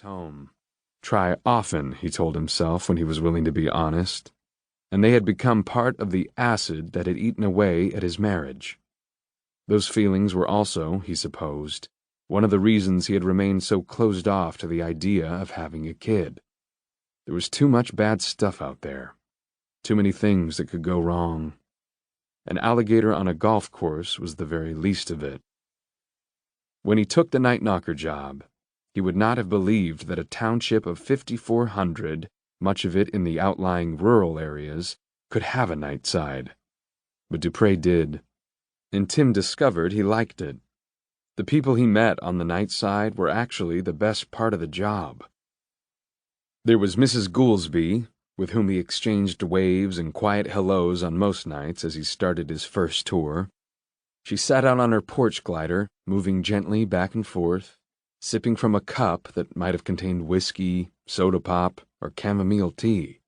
home. Try often, he told himself when he was willing to be honest, and they had become part of the acid that had eaten away at his marriage. Those feelings were also, he supposed, one of the reasons he had remained so closed off to the idea of having a kid. There was too much bad stuff out there, too many things that could go wrong. An alligator on a golf course was the very least of it. When he took the night knocker job, he would not have believed that a township of 5,400, much of it in the outlying rural areas, could have a night side. But Dupree did, and Tim discovered he liked it. The people he met on the night side were actually the best part of the job. There was Mrs. Goolsby, with whom he exchanged waves and quiet hellos on most nights as he started his first tour. She sat out on her porch glider, moving gently back and forth, sipping from a cup that might have contained whiskey, soda pop, or chamomile tea.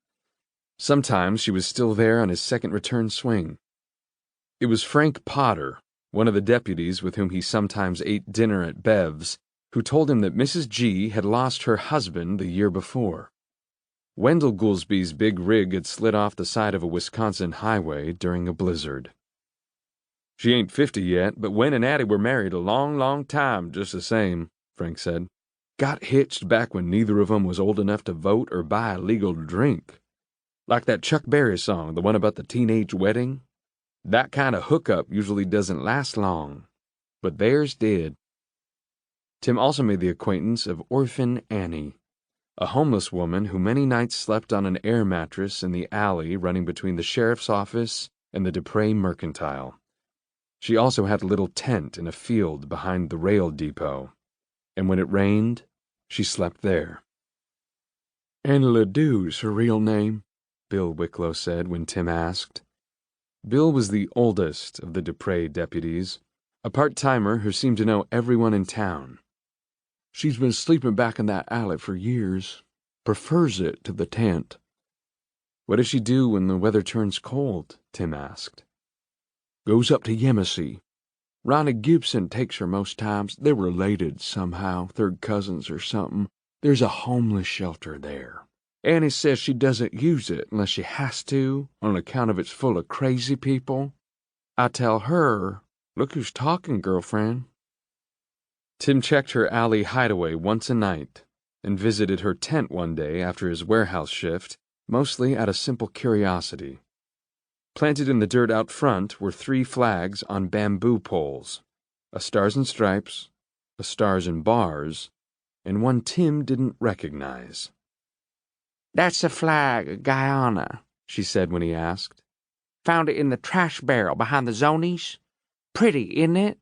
Sometimes she was still there on his second return swing. It was Frank Potter, one of the deputies with whom he sometimes ate dinner at Bev's, who told him that Mrs. G had lost her husband the year before. Wendell Goolsby's big rig had slid off the side of a Wisconsin highway during a blizzard. "She ain't 50 yet, but Wen and Addie were married a long, long time, just the same," Frank said. "Got hitched back when neither of 'em was old enough to vote or buy a legal drink. Like that Chuck Berry song, the one about the teenage wedding. That kind of hookup usually doesn't last long, but theirs did." Tim also made the acquaintance of Orphan Annie, a homeless woman who many nights slept on an air mattress in the alley running between the sheriff's office and the Dupree Mercantile. She also had a little tent in a field behind the rail depot, and when it rained, she slept there. "Annie Ledoux's her real name," Bill Wicklow said when Tim asked. Bill was the oldest of the Dupree deputies, a part-timer who seemed to know everyone in town. "She's been sleeping back in that alley for years. Prefers it to the tent." "What does she do when the weather turns cold?" Tim asked. "Goes up to Yemassee. Ronnie Gibson takes her most times. They're related somehow, third cousins or something. There's a homeless shelter there. Annie says she doesn't use it unless she has to, on account of it's full of crazy people. I tell her, 'Look who's talking, girlfriend.'" Tim checked her alley hideaway once a night and visited her tent one day after his warehouse shift, mostly out of simple curiosity. Planted in the dirt out front were 3 flags on bamboo poles, a Stars and Stripes, a Stars and Bars, and one Tim didn't recognize. "That's the flag of Guyana," she said when he asked. "Found it in the trash barrel behind the zonies. Pretty, isn't it?"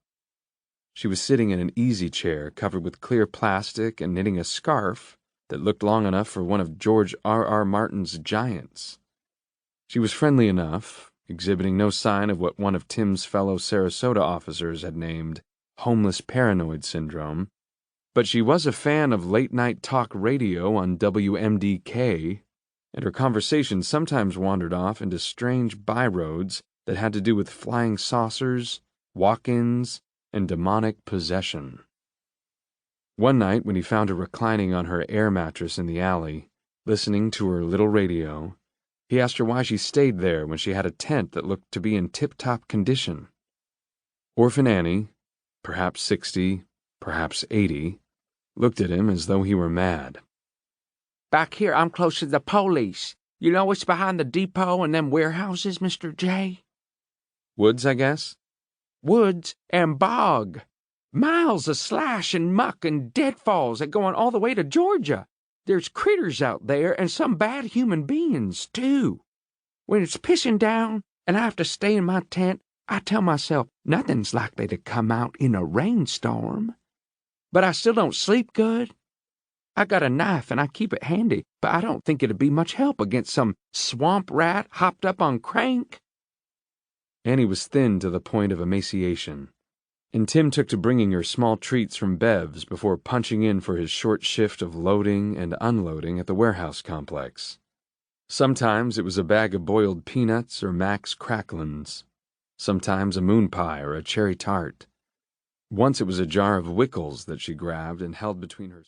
She was sitting in an easy chair covered with clear plastic and knitting a scarf that looked long enough for one of George R.R. Martin's giants. She was friendly enough, exhibiting no sign of what one of Tim's fellow Sarasota officers had named homeless paranoid syndrome, but she was a fan of late-night talk radio on WMDK, and her conversation sometimes wandered off into strange byroads that had to do with flying saucers, walk-ins, and demonic possession. One night, when he found her reclining on her air mattress in the alley, listening to her little radio, he asked her why she stayed there when she had a tent that looked to be in tip-top condition. Orphan Annie, perhaps 60, perhaps 80, looked at him as though he were mad. "Back here I'm close to the police. You know it's behind the depot and them warehouses, Mr. J?" "Woods, I guess?" "Woods and bog. Miles of slash and muck and deadfalls that going all the way to Georgia. There's critters out there and some bad human beings, too. When it's pissing down and I have to stay in my tent, I tell myself nothing's likely to come out in a rainstorm. But I still don't sleep good. I got a knife and I keep it handy, but I don't think it'd be much help against some swamp rat hopped up on crank." Annie was thin to the point of emaciation, and Tim took to bringing her small treats from Bev's before punching in for his short shift of loading and unloading at the warehouse complex. Sometimes it was a bag of boiled peanuts or Max Cracklins, sometimes a moon pie or a cherry tart. Once it was a jar of Wickles that she grabbed and held between her